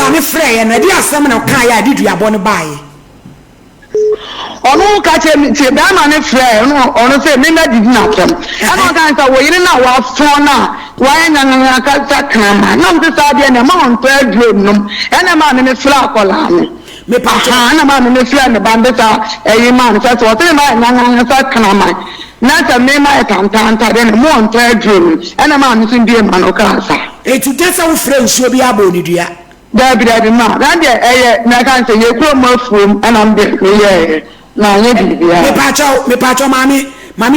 sane frɛ ya na di asɛm na ka ya di duabɔ ne bae ono ka che da ma ne frɛ ono se me na didi na tem ana ka nsa wo yire na wa fo na wa nya ka sa kama na mte sa de na ma on pe drum ena ma ne frɛ akola ne me pa na ma ne frɛ ne bande sa eyi ma ne sa so te ma nya sa kama na ta me ma tanta de ne mo on pe drum ena ma ne sin die ma no ka sa etu tesa wo frɛ nsuo bi abo ni dua da ma na de na kan se ye kro ma fuom ana mde ye na ye bibia me pacho mami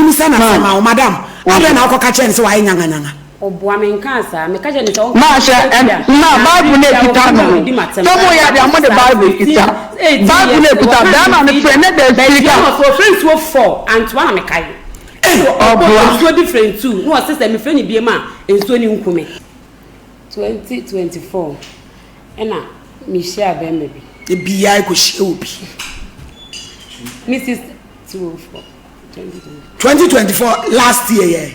mi sana sama o madam abe na akoka chen se wa nyanga oboa me nka asa me ka je ne so ma sha na bible ne kita no to mo ya de amo de bible kita bible ne kita da ma ne friend ne de speaker so friends wo 4 and one me kai oboa so different too no sister me friend bi ma enso ni nkume 2024 ena mi share be me bi e bia ko share obi Mrs. 2024 last year yeah.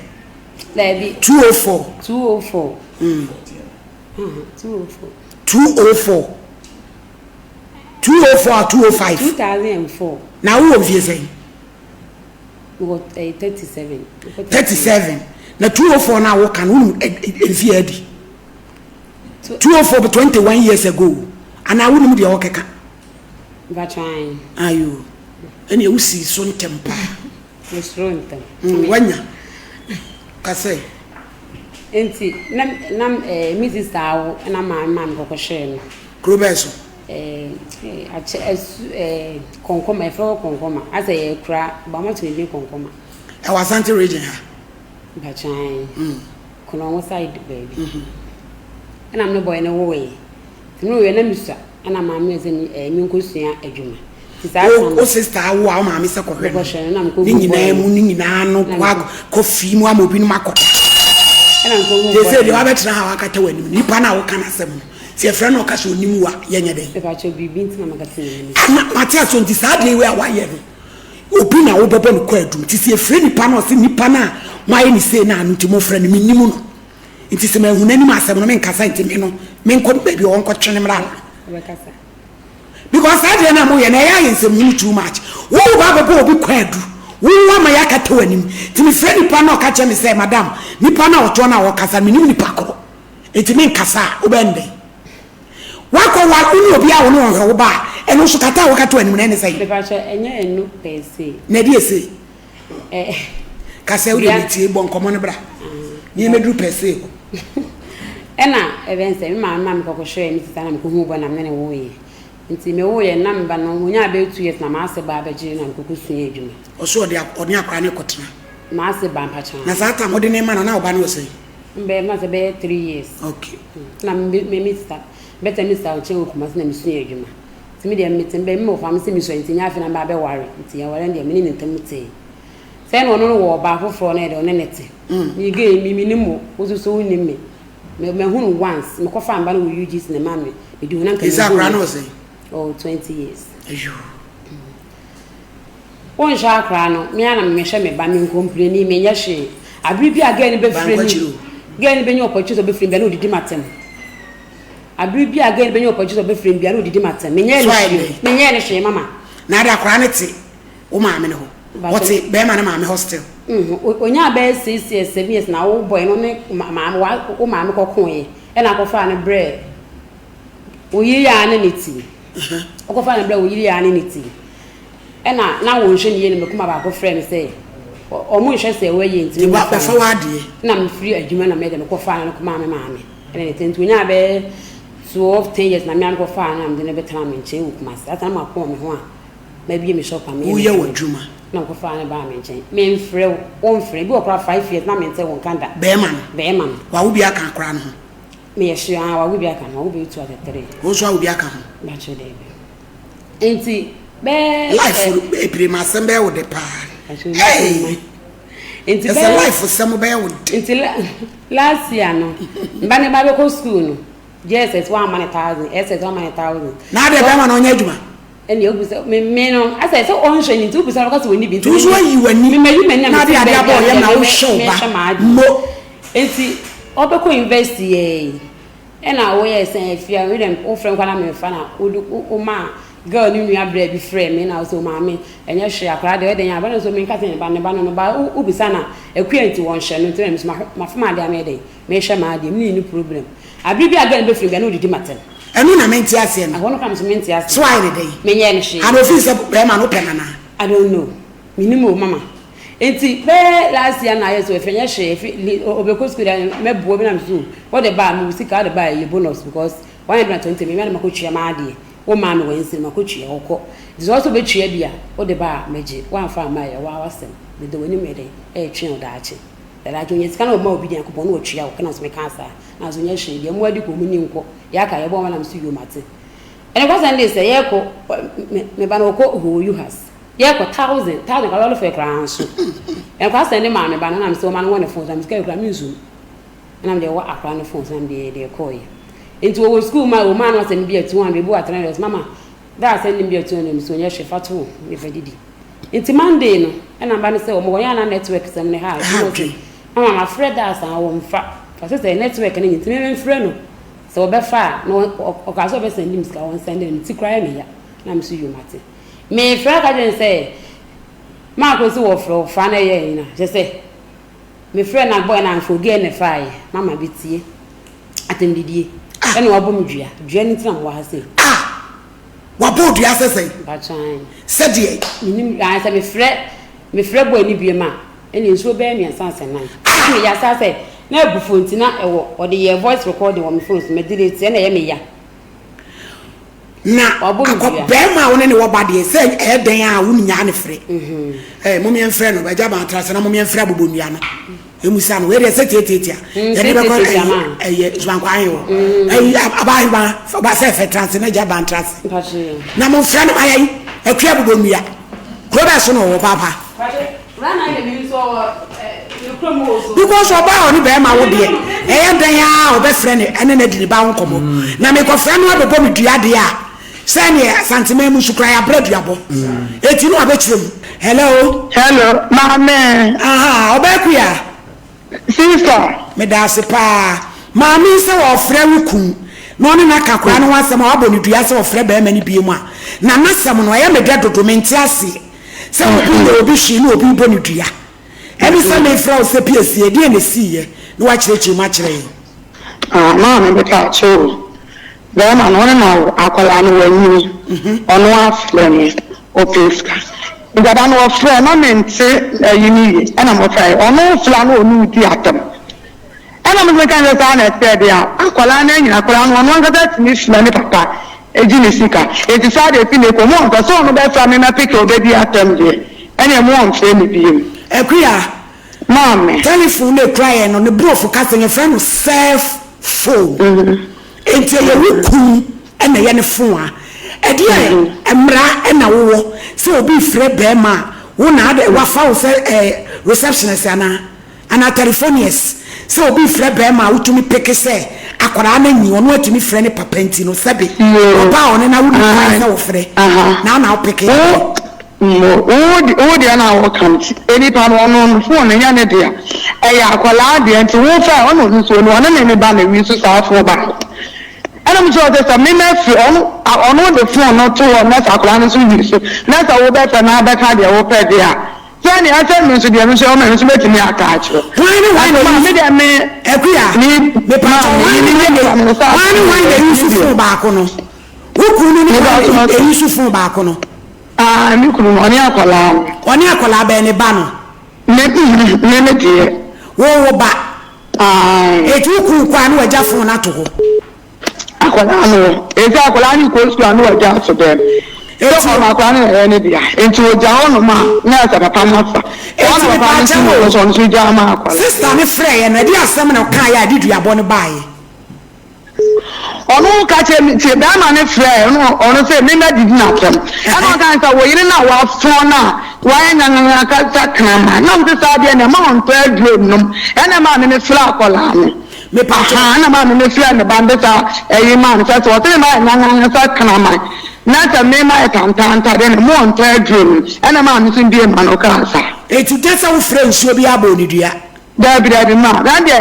Lady 204 204 205 2004 now who of you say what 37 na 204 now what can who enfiadi 204 but 21 years ago and I wouldn't be okay but trying ayo ene usi so ntempa restaurant wanya kase enti nam Mrs. Tawo na mam ko share no krobeso konkoma efro konkoma asa ye kra ba ma to be konkoma e wasante region ha ba chan kono wo side baby and I'm no boy no way no we na misa ana ma me ze ni nkosua adwuma o sister awo a ma me se ko hwe ni nyina no ko fi mu amobi no makota ana nko de se de wa betra ha wakata wani nipa na wo kana sem se e frɛ no ka so onimu a yenye de e ba cho bibi ntina magazine na matia so nti sa de we a wa ye no obi na wo bebo no kwa adum ti se e frɛ nipa na o se nipa na ma ye ni se na anu ti mo frɛ no minimu no nti se ma hu na ni ma asɛm no me nkasa nti me no me nko baby wo nko twene mra because I didn't know na ya yin sem too much wo ba bebo obi kwa adu wo wa ma ya kata wanim ti me frɛ nipa na o ka che me say madam nipa na o to na wo kasa me nipa koro enti me nkasa obende wako wa unu obi a wo no hwe wo ba eno so kata wo kata wanim na ne say be ba che enye enu pese na di ese kasa wo de tie bon komo ne bra ni medru pese ena ebense me ma me ko hwe mi tita na me ko hu bo na me ne wo ye nti me wo ye namba no wonya be 2 years na ma ase ba ba gire na ko ko sua adwuma o so de oni akwa ne kotena ma ase ba mpacha na sata mo de ne ma na oba na o sei mbe ma se be 3 years okay na me mista better mista o che o kuma se na me sua adwuma ti me de me tembe me o fam se me so nti nya afi na ba be ware nti ya ware de me ni ntam te se no no wo ba foforo na de o ne nete ni ge mi ni mo o so ni me hunu once me ko fa amba na wo UGs na ma me e di una nka is that grano say oh 20 years ayo on sha kra no me ana me hwe me ba me nkompre ni me nya hwe abiri bi aga ni be free ni ga ni be nyo opportunity be free bi na odidi matem abiri bi aga ni be nyo opportunity be free bi na odidi matem me nya ni hwe mama na da kra ne ti o ma me ne ho what be ma na ma me hostel onya be 6 years 7 years na wo boy no ne ma wo ma me kokon ye e na ko fa ne bread oyi ya ne niti ko fa na bla oyi ya ne niti e na wo nhwe ne ye ne mekuma ba ko frɛ me say o mu nhwe say we ye nti ba fa wa de na me free adwuma na me de me ko fa na ko ma me ene ne tentu nya be 12 10 years na me an ko fa na me de ne betana me nche wo kuma sa ta na ko me ho a ma bi me shop am wo ye wo adwuma na ko fa na ba me nche me mfrɛ wo mfrɛ bi o kra 5 years na me nte wo kanda be man wa wo bi aka kra no me ye hwe an wa wo bi aka no wo bi 2 at 3 wo so wa wo bi aka ho ba che de be enti be life e prima sembe wo de pa hey enti be life sem be wo enti last year no mba ne ba be ko school no JSS 1,000 SS 1,000 na de be ma no nya adwuma eni obusa me no asa se on hwe ni tu obusa ko se woni bi tu so yi wani me yi me na de abo ye na wo show ba mo enti obeko invest ye and I wear say if you are with them, oh, friend, what I'm a fan of, ma, girl, you have bread be frame, and also, mammy, and yes, she are glad they are going to make cutting about the banana by Ubisana, a queer to one shell, no terms, my father made a measure my no problem. I believe again, don't forget, no, the matter. And when I meant to ask him, I want to come to Mintia, so I day. May she, I don't feel so, Grandma, open. I don't know. Minimum, Mamma. Enti last year na yeso efenye she obeko school and me bo bi na mfu what the bar music the bar you bonus because 120 me na makotua ma ade wo ma me wensi makotua hokọ is also be tua bia what the bar meje wan fa ma ya wa wasem me do wani me dey twen odaache da la jonye sika na obi obi dia ko no tua wo kana so me cancer na so nya she dia mo adi ko muni nko ya ka ye bo na msu yo mate ene kwa Sunday say ye ko me ba no ko ho you has yeah, for thousand, a lot of a crown. And I send him my banana, I'm so man one of phones, I'm scared of music. And I'm there, what I crown the phones, and they call you. Into our school, my old man was in beer 200 boy trainers, Mamma. That's sending beer to him, so yes, she fat too, if I did it. It's Monday, and I'm going to say, Moyana networks and the house. I'm afraid that's our own fat. For such a network and it's me friend. So, by far, no, or cause of a sending him, and sending him to cry me. I'm sure you, Martin. Me Frank I didn't say Marco so for fun just say me friend and boy and forget the fire mama biti atendidi and wabom dua ntina wa say wabo dua say that time said ye minim I say me friend boy ni bia ma and nso be me sanse nan me ya say na ebufo ntina ewo or the voice recording on my phone me delete na ye me ya na akobema woni ne wobade se eden a woni nya ne frɛ mom yen frɛ no baja ban trase na mom yen frɛ bobonua no emusa no we de se tietia ye ne be ko jwan kwa ayo abai ba se fe trase na ja ban trase na mom frɛ no ayi akua bobonua ko ba so no wo papa rana ye bi so because oba oni be ma wo de eden a obe frɛ ne ene na di ba nkomo na me ko frɛ no abebo me dua de a Sanya Santima Musukaya bread yabo. Etino abechum. Hello. Hello, mama. Aha, obekia. Sister. Me da se pa. Mami se wo frɛ wuku. No ne na kakra no wasem abo ne dua se wo frɛ ba ma ni biemu a. Na nasam no ya me da dodomenti ase. Se wo bi obi hwi no obi bo ne dua. Ebi se me frɛ wo se piesie die ne siye. No wa kyerɛkyerɛ ma kyerɛ. Ah, mama be ka cho. Then I don't know, I call on one Opiska. If I don't know a friend, I meant you need, and I'm afraid, or no flannel new theater. And I'm the kind of time I said, I call on one of that Miss Papa, a Genesika. It decided to make a month or so, that's why I'm a pick of baby at them here. And I'm one friend of you. A queer, Mammy, telephone crying on the bro for casting a friend of self-phone. Enti ye wuku na ye ne fon a ede emra na wo se obi frɛ be ma wo na ade wa fa wo se receptionist ana telephonies se obi frɛ be ma wutumi peke se akwara na nyi ono atumi frɛ ne papa nti no sebe oba one na wo na wo frɛ na wo peke o de na wo kam eni pa no phone nya ne de ya akwala de nti wo fa ono so no na me ba na wi so sa afo ba. And I'm sure there's a minute on the phone, not two or not a clan. So that's a better now that I will pay there. Then I tell me to be a mission and to make me a catch. Why back on? Who couldn't use for back on? Ah, you couldn't on your collab any banner. Maybe, dear. Whoa, back. It will quite a jaff for not to go. Akwalano akwalani ko school anu oja so dem e so ma akwalani e ne dia enti oja ono ma na asa papa mafa ono papa ni so no so ja ma akwala sister ne frɛ na di asɛm na kan ya didu abo ne bae ono ka che ba ma ne frɛ ono se me na didi na kem ono kan sa wo yire na wa fon na wa nya ka ta kana na mte sa dia na ma on pe drum nom ena ma ne frɛ akwala no me pa na ma me fia ne bandeta eyi man so so tell ma na sa kana ma na ta me ma tantanta de mo on ta dream ena ma me sin die man o ka sa e tu desa wo friend so bi abo ni dua Dabi ma na de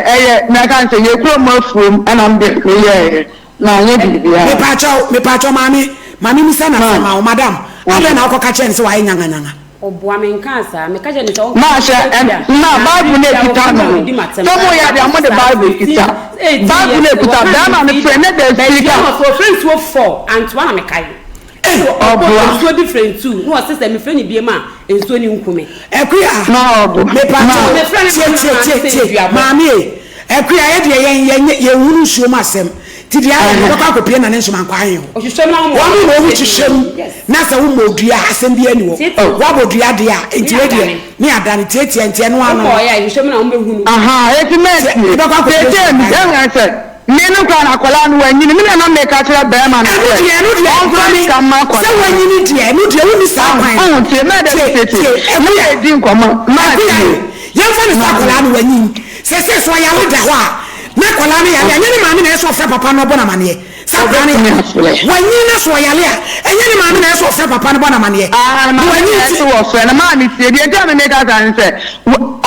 na kan say ye kro ma fuom ana mbe ye na ye bibia me pacho mami mi sana sama madam abe na akoka chen se wa nyanga nyanga oboa me nka sa me ka je ne so ma she na Bible na kita no so mo ya de am the Bible kita Bible na kita da ma me friend na de speaker so friends wo 4 and one me kai oboa so different too no sister me friend bi ma enso ni nkume ekuya no obo me pacho me friend mami ekuya ye de ye hunu suo masem ti dia na ko akopie na nso man kwan yo o hwehwem na mo wo hwehwem na se wo modua asem bi ani wo wo bodua de a enti we de ni adane tietie enti no ano ko ya hwehwem na mo behunu aha etimet ni ko akopie mi ya se me no kwa na akola no wanyini me na me ka kire be ma na no de kama kwa se wanyini de no de wo ni sa kwan oh tie me de tete e mo e din komo ma yemfa ni sa akola no wanyini se so ya wo da ho a na kola ne ya nyene maame na eso ofra papa no bona mane sabra ne wanyina so yale a nyene maame na eso ofra papa no bona mane wanyina so ofra na maame tie de dia me ka kan se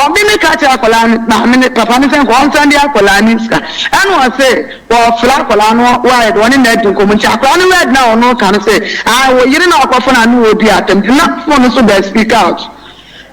obi me ka tira kola na me papa ne sen ko on san dia kola ni ska anu o se wo ofra kola no wa e do ne na dun ko mu cha kola no red na ono kan se wo yire na okofo na no odi atem na phone so be speak out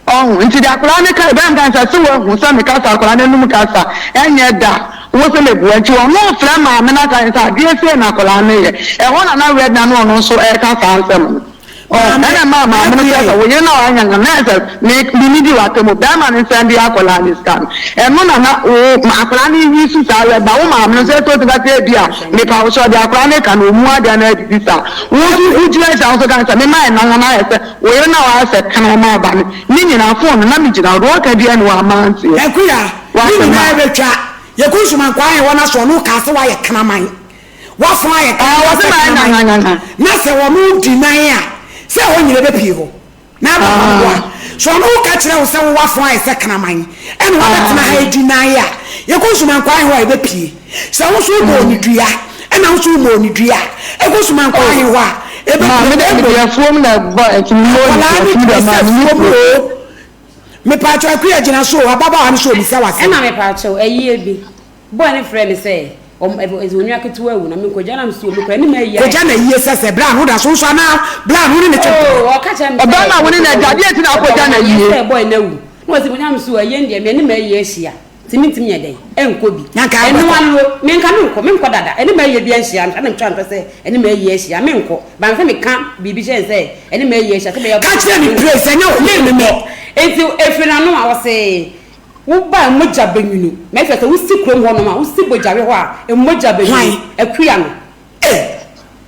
oh nti da kola ne ka be kan sa so wo so me ka sa kola ne num ka sa enye da wo se le buanti wo no fra ma me na kan sa die se na kola ne ye e ho na red na no no so e ka sa ansem oh na ma me na sa wo ye na wa nyanga na sa ne bi di wa te mo ba ma ne sa ndi akola ni scan e mo na o ma akola ni yi su sa we ba wo ma me se to ga te bia me ka wo so di akola ne kan o mu ada na di sa wo su ujira sa so kan sa me ma na na ye se wo ye na wa se kan ma ba ni nyina phone na mi jina ro ka dia ni wa ma nti e kuya ni na betwa ye kunsuma kwan wona so no ka se wa ye kanaman wa fa ye wa se na se wo mu di nan a se ho nyire be pie ho na ba wa so no ka kire wo se wa fa ye se kanaman e no wa betena ha di nan a ye kunsuma kwan wa ye be pie se wo so bo ni dua e na wo so bo ni dua e kunsuma kwan wa e be me de ya fuom na ba e ti mo ni da ma ni me pacho akuya jina so ababa wa so mi se wase na me pacho eyi bi boy ne friend say ezonu aketu awu na me ko jana mso me ko ni me yi ko jana yi sese bra no da so so na bra no ni che o ka che me obama woni na jade eti na ko jana yi say boy na wu no wasi bonya mso aye ndie me ni me yi ehia timitim ye den enko bi enu anu me nka me nko dada eni me yi bi ehia na me twa nto say eni me yi ehia me nko ban se me ka bibi che say eni me yi ehia se me ka che ni praise enya o ni me enti efina no a wo say wo ba moja benwinu me fete wo si krom ho no ma wo si bojare ho a moja benwinu akuya no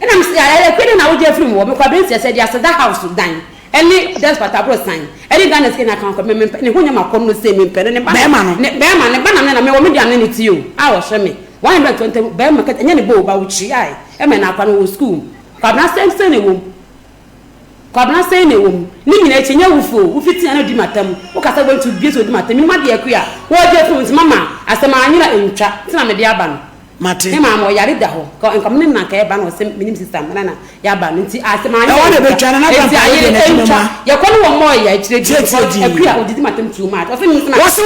ena me ya akuya na wo je free wo me kwa ben se dia seda house dan eni despot abro sign eni dan skin account ko me ne ho nyama kom no se me pere ne ba ne ba na me wo me dia ne ti o a wo hwe me 120 ba ma ka enya ne bo ba wo chi ai e me na akwa no school kwa na sense ne wo kwabna say ne wom ni nyina echenya wufo wufiti ana di matam wo kasa go to bieso di matam ni ma de akuya wo je fun mama asema anyira entwa tina me de aba no mate e ma mo yare da ho ko enkom ne na ka e ba no se minim system na ya ba no nti asema anyira e wo de betwa na ba entwa ye ko no wo mo ya chire di akuya o di matam tu ma o se mi sima wo se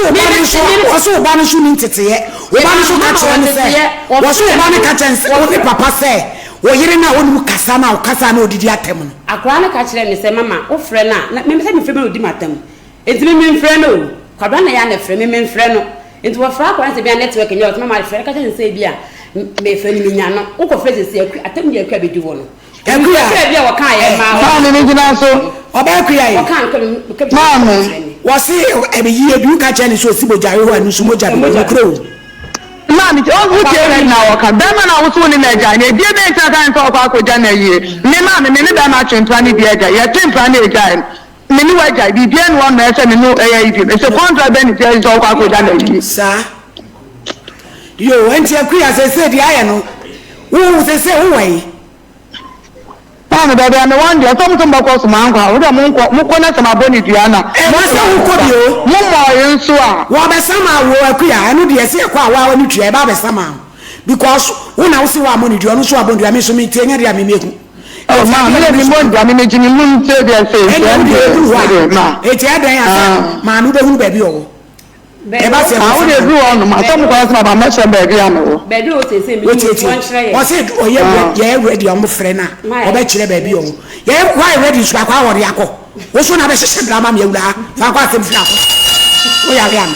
wo ba no so ni ntete ye wo ba no so ka che ne se wo se wo ba no ka che ne wo ne papa se wo yire na wonu kasa na o kasa na odidi atem no akwa na ka kire me se mama wo frɛ na me se me frɛ me odi matam enti me frɛ no kwabra na ya na frɛ me frɛ no enti wo frɛ akwa se bia network nya o mama frɛ ka kire se bia me frɛ ni nya no wo ko frɛ se akwa atam dia akwa bedi wo no akwa bia wo kan ya ma ma ni gina so oba akwa yi wo kan ka mama wo se e be yi edu ka che ne so sibojare ho anu sumoja be kro mami o hu je na waka be ma na wo so ni na ja na die be nta kan so kwa ko ja na yie me mami me be ma twempra ni die ja ye twempra na ja me ni wa ja bi die no na ese me no eya yi e se kontra be ni je so kwa ko ja na yie sa yo enti akuya se di aye no wo se wo wai mami be be me wan dia so mtum ba ko so man kwa wo da mo ko na sama boni dua na mo se wo ko bi o mo mo yin so a wo be sama wo akuya anu de se kwa wa ni tua ba be sama because wo na wo se wa mo ni dua no so abon dua me so me tie nya dia me meku oh ma me ni mo dua me jini mo nte dia se ma e tie adan asa ma nu be hu ba bi o eba se I would agree on my some class my mention baby am. Bedu o se me o se o ye ready on friend na oba kire baby o ye why ready so akwa wori akọ wo so na be hye drama me awura fa kwa asem fia o ya ria na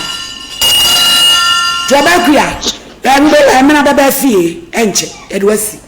to ba kuya embe emina baba fie enche edwasi